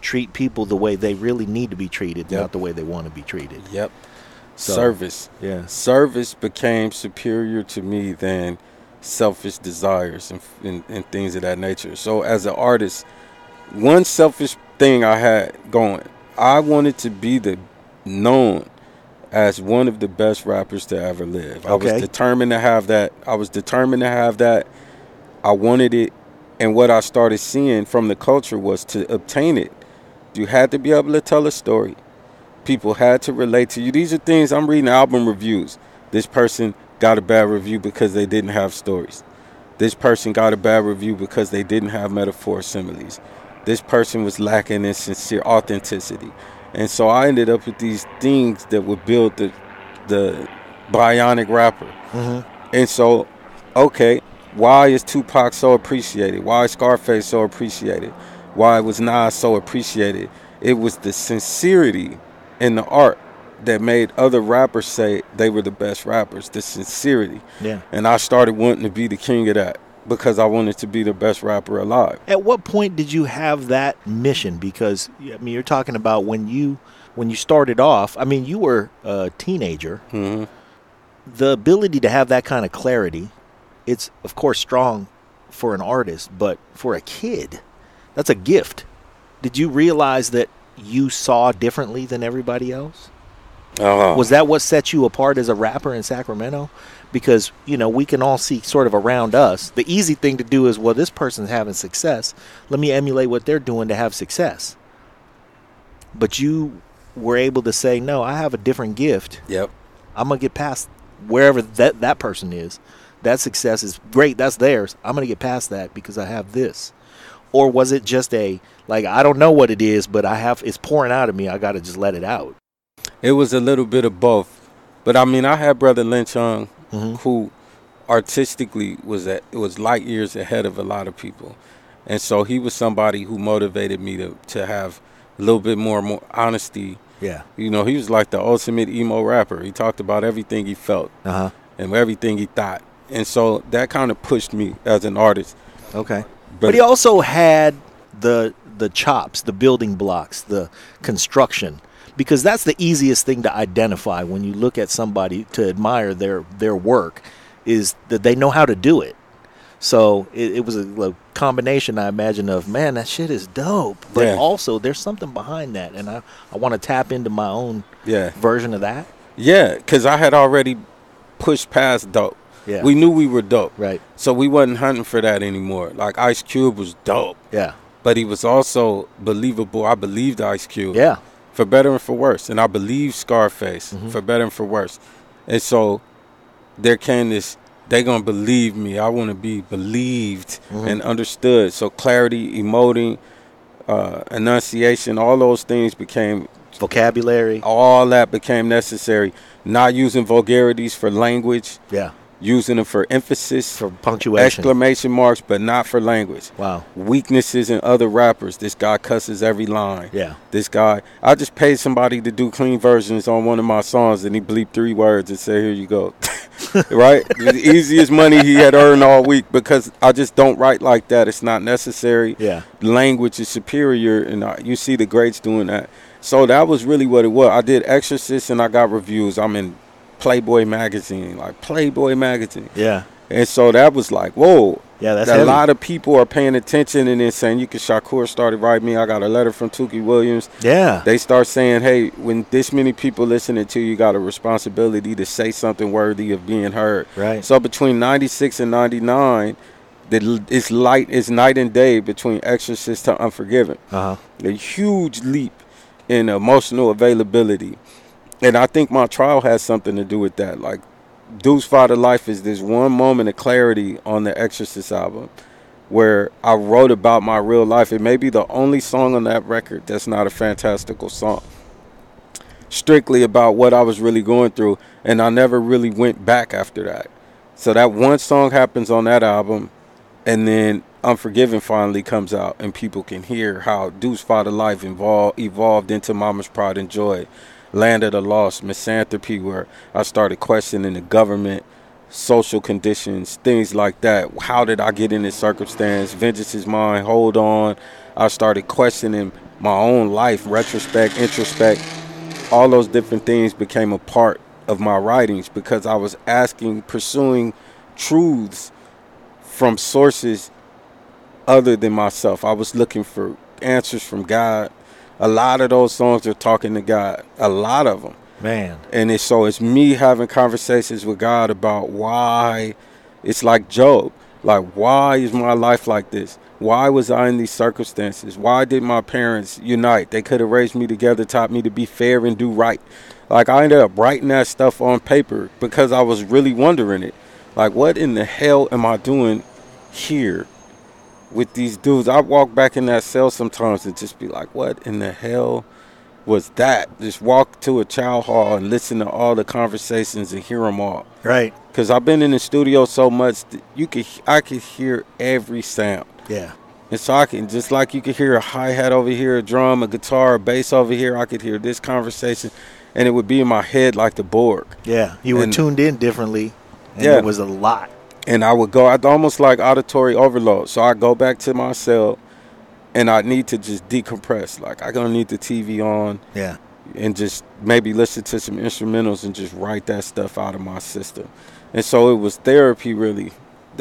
treat people the way they really need to be treated, not the way they want to be treated. Yep. So, service. Yeah. Service became superior to me than selfish desires and things of that nature. So as an artist, one selfish thing I had going, I wanted to be known as one of the best rappers to ever live. I was determined to have that. I wanted it. And what I started seeing from the culture was to obtain it, you had to be able to tell a story. People had to relate to you. These are things, I'm reading album reviews. This person got a bad review because they didn't have stories. This person got a bad review because they didn't have metaphor similes. This person was lacking in sincere authenticity. And so I ended up with these things that would build the bionic rapper. And so, why is Tupac so appreciated? Why is Scarface so appreciated? Why was Nas so appreciated? It was the sincerity in the art that made other rappers say they were the best rappers, the sincerity. Yeah. And I started wanting to be the king of that because I wanted to be the best rapper alive. At what point did you have that mission? Because, you're talking about when you started off, you were a teenager. The ability to have that kind of clarity, it's, of course, strong for an artist, but for a kid, that's a gift. Did you realize that you saw differently than everybody else? Was that what set you apart as a rapper in Sacramento? Because, we can all see sort of around us. The easy thing to do is, well, this person's having success. Let me emulate what they're doing to have success. But you were able to say, no, I have a different gift. Yep. I'm going to get past wherever that person is. That success is great. That's theirs. I'm going to get past that because I have this. Or was it just I don't know what it is, but it's pouring out of me. I got to just let it out. It was a little bit of both. But I had Brother Lynch Young, who artistically was light years ahead of a lot of people. And so he was somebody who motivated me to have a little bit more honesty. Yeah. He was like the ultimate emo rapper. He talked about everything he felt and everything he thought. And so that kind of pushed me as an artist. Okay. But he also had the the chops, the building blocks, the construction, because that's the easiest thing to identify when you look at somebody to admire their work, is that they know how to do it. So it was a combination, I imagine, of, man, that shit is dope, but also there's something behind that, and I want to tap into my own version of that. Yeah, because I had already pushed past dope. Yeah. We knew we were dope. Right. So we wasn't hunting for that anymore. Like, Ice Cube was dope. Yeah. But he was also believable. I believed Ice Cube. Yeah. For better and for worse. And I believed Scarface for better and for worse. And so there came this, they going to believe me. I want to be believed and understood. So clarity, emoting, enunciation, all those things became... vocabulary. All that became necessary. Not using vulgarities for language. Yeah. Using them for emphasis, for punctuation, exclamation marks, but not for language. Wow. Weaknesses in other rappers. This guy cusses every line. Yeah. This guy, I just paid somebody to do clean versions on one of my songs, and he bleeped 3 words and said, "Here you go." Right? The easiest money he had earned all week, because I just don't write like that. It's not necessary. Yeah. Language is superior, and you see the greats doing that. So that was really what it was. I did Exorcist, and I got reviews. I'm in Playboy magazine. Yeah. And so that was like, whoa. Yeah, that's a heavy. lot of people are paying attention, and then saying, Shakur started writing me. I got a letter from Tukey Williams. Yeah. They start saying, hey, when this many people listening to you, got a responsibility to say something worthy of being heard. Right. So between 96 and 99, it's night and day between Exorcist to Unforgiven. A huge leap in emotional availability. And I think my trial has something to do with that. Like, Deuce Father Life is this one moment of clarity on the Exorcist album where I wrote about my real life. It may be the only song on that record that's not a fantastical song. Strictly about what I was really going through, and I never really went back after that. So that one song happens on that album, and then Unforgiven finally comes out, and people can hear how Deuce Father Life evolved into Mama's Pride and Joy. Land of the Lost, Misanthropy, where I started questioning the government, social conditions, things like that. How did I get in this circumstance? Vengeance is Mine, Hold On. I started questioning my own life, retrospect, introspect. All those different things became a part of my writings because I was pursuing truths from sources other than myself. I was looking for answers from God. A lot of those songs are talking to God. A lot of them. Man. And it's me having conversations with God about why. It's like Job. Like, why is my life like this? Why was I in these circumstances? Why did my parents unite? They could have raised me together, taught me to be fair and do right. Like, I ended up writing that stuff on paper because I was really wondering it. Like, what in the hell am I doing here with these dudes? I walk back in that cell sometimes and just be like, what in the hell was that? Just walk to a chow hall and listen to all the conversations and hear them all. Right. Because I've been in the studio so much that I could hear every sound. Yeah. And so I can, just like you could hear a hi-hat over here, a drum, a guitar, a bass over here, I could hear this conversation, and it would be in my head like the Borg. Yeah. You were tuned in differently, and it was a lot. And I would go, I'd almost like auditory overload. So I go back to my cell, and I need to just decompress. Like, I gonna need the TV on. Yeah. And just maybe listen to some instrumentals and just write that stuff out of my system. And so it was therapy, really.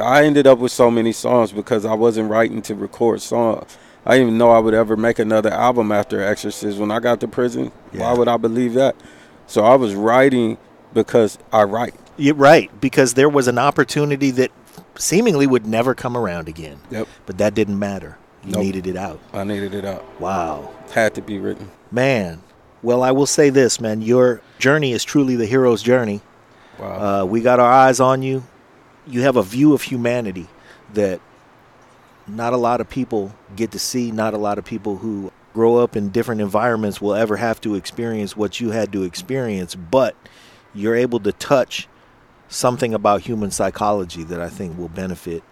I ended up with so many songs because I wasn't writing to record songs. I didn't even know I would ever make another album after Exorcist. When I got to prison, why would I believe that? So I was writing because I write. You're right, because there was an opportunity that seemingly would never come around again. Yep. But that didn't matter. You needed it out. I needed it out. Wow. Had to be written. Man. Well, I will say this, man. Your journey is truly the hero's journey. Wow. We got our eyes on you. You have a view of humanity that not a lot of people get to see. Not a lot of people who grow up in different environments will ever have to experience what you had to experience. But you're able to touch something about human psychology that I think will benefit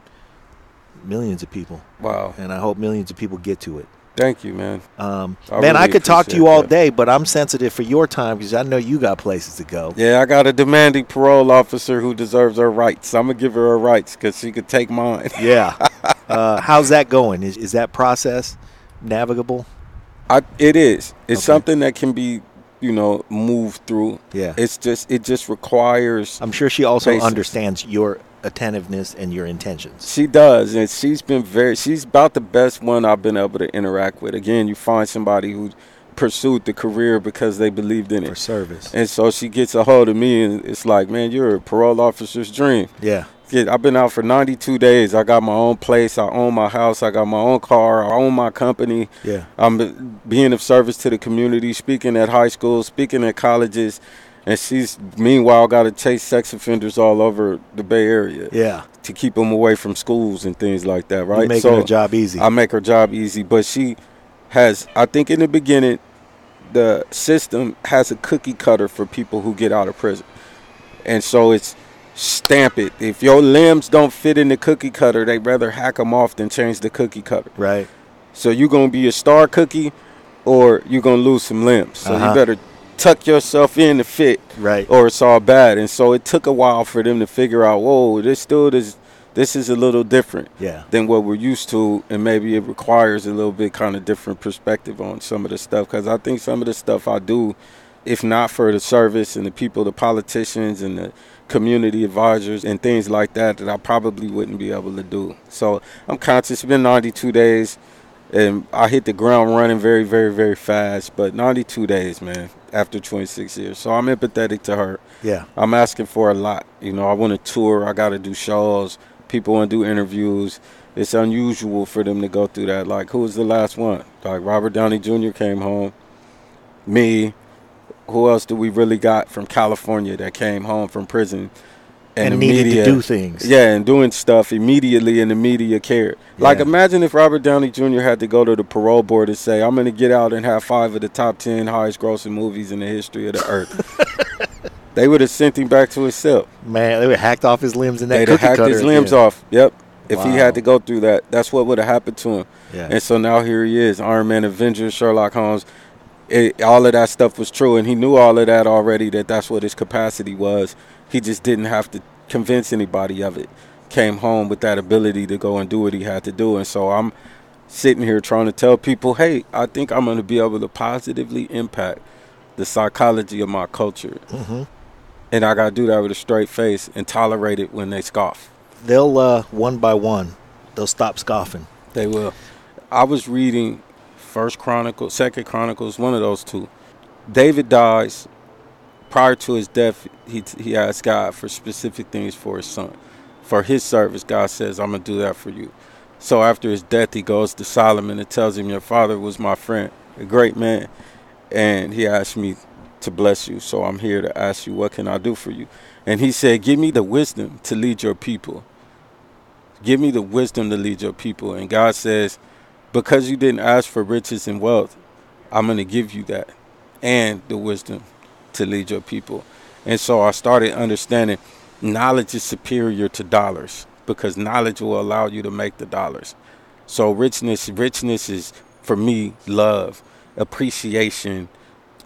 millions of people. Wow. And I hope millions of people get to it. Thank you, man. I could talk to you all day, but I'm sensitive for your time because I know you got places to go. Yeah, I got a demanding parole officer who deserves her rights. I'm going to give her her rights because she could take mine. Yeah. How's that going? Is that process navigable? It is. It's Okay. something that can be, moved through. Yeah. It just requires. I'm sure she also patience. understands your attentiveness and your intentions. She does, and she's about the best one I've been able to interact with. Again, you find somebody who pursued the career because they believed in it. For service. And so she gets a hold of me, and it's like, man, you're a parole officer's dream. Yeah. Yeah, I've been out for 92 days. I got my own place. I own my house. I got my own car. I own my company. Yeah. I'm being of service to the community, speaking at high schools, speaking at colleges. And she's, meanwhile, got to chase sex offenders all over the Bay Area. Yeah. To keep them away from schools and things like that, right? You're making her job easy. I make her job easy. But she has, I think in the beginning, the system has a cookie cutter for people who get out of prison. And so it's stamp it. If your limbs don't fit in the cookie cutter, they'd rather hack them off than change the cookie cutter. Right. So you're going to be a star cookie or you're going to lose some limbs. So you better tuck yourself in to fit. Right. Or it's all bad. And so it took a while for them to figure out, whoa, this is a little different than what we're used to, and maybe it requires a little bit kind of different perspective on some of the stuff, because I think some of the stuff I do, if not for the service and the people, the politicians and the community advisors and things like that I probably wouldn't be able to do. So I'm conscious. It's been 92 days, and I hit the ground running very, very, very fast, but 92 days, man, after 26 years. So I'm empathetic to her. Yeah. I'm asking for a lot. I want to tour. I got to do shows. People want to do interviews. It's unusual for them to go through that. Like, who was the last one? Like, Robert Downey Jr. came home. Me. Who else do we really got from California that came home from prison? And the needed media, to do things. Yeah, and doing stuff immediately, and the media cared. Like, imagine if Robert Downey Jr. had to go to the parole board and say, I'm going to get out and have 5 of the top 10 highest grossing movies in the history of the earth. They would have sent him back to his cell. Man, they would have hacked off his limbs in that They'd have cookie hacked cutter his limbs again. off. Yep. If Wow. he had to go through that, that's what would have happened to him. Yeah. And so now here he is, Iron Man, Avengers, Sherlock Holmes. All of that stuff was true, and he knew all of that already, that's what his capacity was. He just didn't have to convince anybody of it. Came home with that ability to go and do what he had to do. And so I'm sitting here trying to tell people, hey, I think I'm going to be able to positively impact the psychology of my culture. Mm-hmm. And I got to do that with a straight face and tolerate it when they scoff. They'll, one by one, they'll stop scoffing. They will. I was reading First Chronicles, Second Chronicles, one of those two. David dies. Prior to his death, he asked God for specific things for his son. For his service, God says, I'm going to do that for you. So after his death, he goes to Solomon and tells him, your father was my friend, a great man. And he asked me to bless you. So I'm here to ask you, what can I do for you? And he said, give me the wisdom to lead your people. Give me the wisdom to lead your people. And God says, because you didn't ask for riches and wealth, I'm going to give you that and the wisdom to lead your people. And so I started understanding knowledge is superior to dollars, because knowledge will allow you to make the dollars. So richness is, for me, love, appreciation,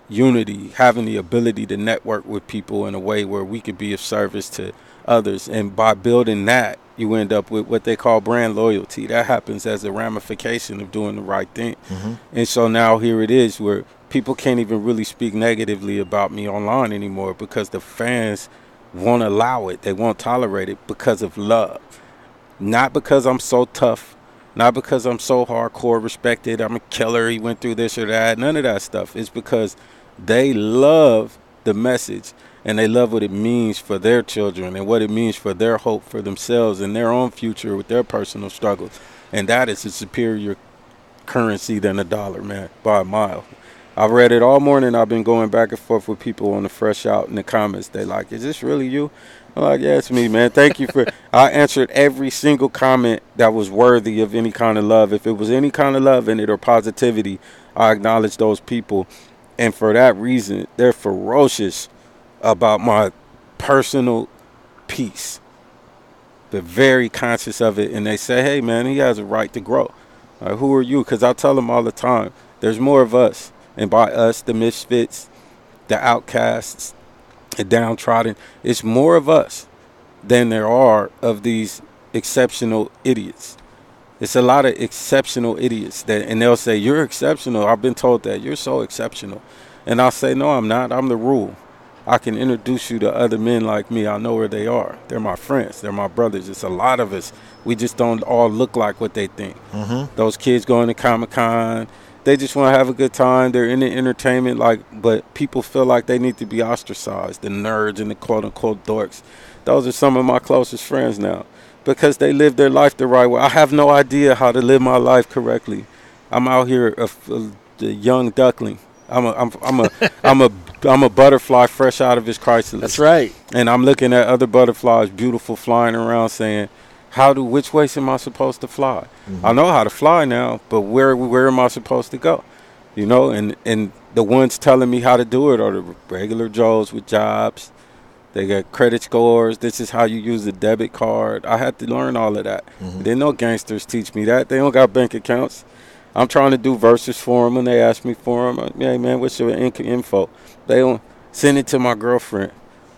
unity, having the ability to network with people in a way where we could be of service to others. And by building that, you end up with what they call brand loyalty. That happens as a ramification of doing the right thing. Mm-hmm. And so now here it is where people can't even really speak negatively about me online anymore, because the fans won't allow it. They won't tolerate it because of love. Not because I'm so tough. Not because I'm so hardcore respected. I'm a killer. He went through this or that. None of that stuff. It's because they love the message, and they love what it means for their children and what it means for their hope for themselves and their own future with their personal struggles. And that is a superior currency than a dollar, man, by a mile. I've read it all morning. I've been going back and forth with people on the Fresh Out in the comments. They like, is this really you? I'm like, yeah, it's me, man. Thank you for I answered every single comment that was worthy of any kind of love. If it was any kind of love in it or positivity, I acknowledge those people. And for that reason, they're ferocious about my personal peace. They're very conscious of it. And they say, hey, man, he has a right to grow. Like, who are you? Because I tell them all the time, there's more of us. And by us, the misfits, the outcasts, the downtrodden, it's more of us than there are of these exceptional idiots. It's a lot of exceptional idiots and they'll say, you're exceptional. I've been told that. You're so exceptional. And I'll say, no, I'm not. I'm the rule. I can introduce you to other men like me. I know where they are. They're my friends. They're my brothers. It's a lot of us. We just don't all look like what they think. Mm-hmm. Those kids going to Comic-Con, they just want to have a good time. They're in the entertainment, but people feel like they need to be ostracized. The nerds and the quote-unquote dorks. Those are some of my closest friends now because they live their life the right way. I have no idea how to live my life correctly. I'm out here a young duckling. I'm a butterfly fresh out of his chrysalis. That's right. And I'm looking at other butterflies, beautiful, flying around, saying, which way am I supposed to fly? Mm-hmm. I know how to fly now, but where am I supposed to go? You know, and the ones telling me how to do it are the regular Joes with jobs. They got credit scores. This is how you use a debit card. I had to learn all of that. Mm-hmm. Didn't no gangsters teach me that. They don't got bank accounts. I'm trying to do verses for them when they ask me for them. Hey, man, what's your info? They don't send it to my girlfriend.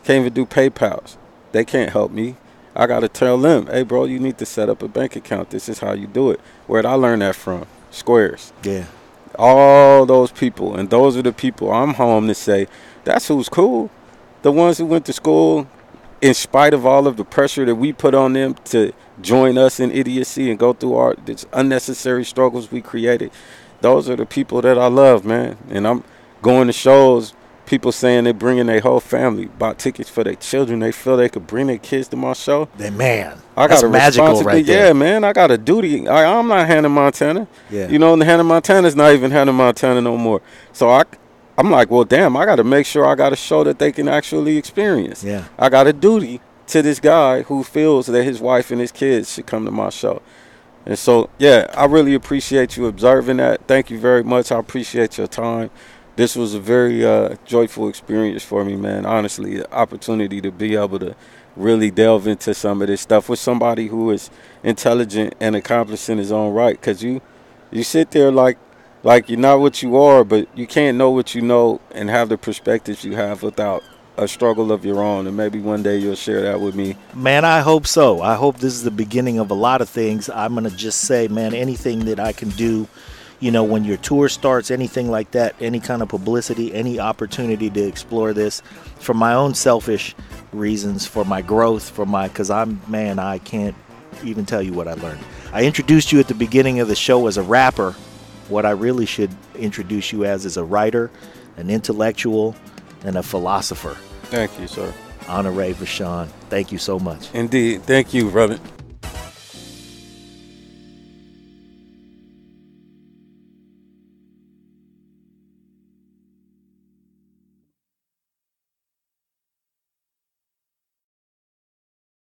Can't even do PayPals. They can't help me. I got to tell them, hey, bro, you need to set up a bank account. This is how you do it. Where'd I learn that from? Squares. Yeah. All those people, and those are the people I'm home to say, that's who's cool. The ones who went to school, in spite of all of the pressure that we put on them to join us in idiocy and go through these unnecessary struggles we created, those are the people that I love, man. And I'm going to shows, people saying they're bringing their whole family, bought tickets for their children. They feel they could bring their kids to my show. Man, I that's got a magical right there. Yeah, man, I got a duty. I'm not Hannah Montana. Yeah. You know, and Hannah Montana's not even Hannah Montana no more. So I'm like, well, damn, I got to make sure I got a show that they can actually experience. Yeah. I got a duty to this guy who feels that his wife and his kids should come to my show. And so, yeah, I really appreciate you observing that. Thank you very much. I appreciate your time. This was a very joyful experience for me, man. Honestly, the opportunity to be able to really delve into some of this stuff with somebody who is intelligent and accomplished in his own right. Because you sit there like you're not what you are, but you can't know what you know and have the perspectives you have without a struggle of your own. And maybe one day you'll share that with me. Man, I hope so. I hope this is the beginning of a lot of things. I'm going to just say, man, anything that I can do, you know, when your tour starts, anything like that, any kind of publicity, any opportunity to explore this for my own selfish reasons, for my growth, because I can't even tell you what I learned. I introduced you at the beginning of the show as a rapper. What I really should introduce you as is a writer, an intellectual, and a philosopher. Thank you, sir. Anerae VeShaugn. Thank you so much. Indeed. Thank you, brother.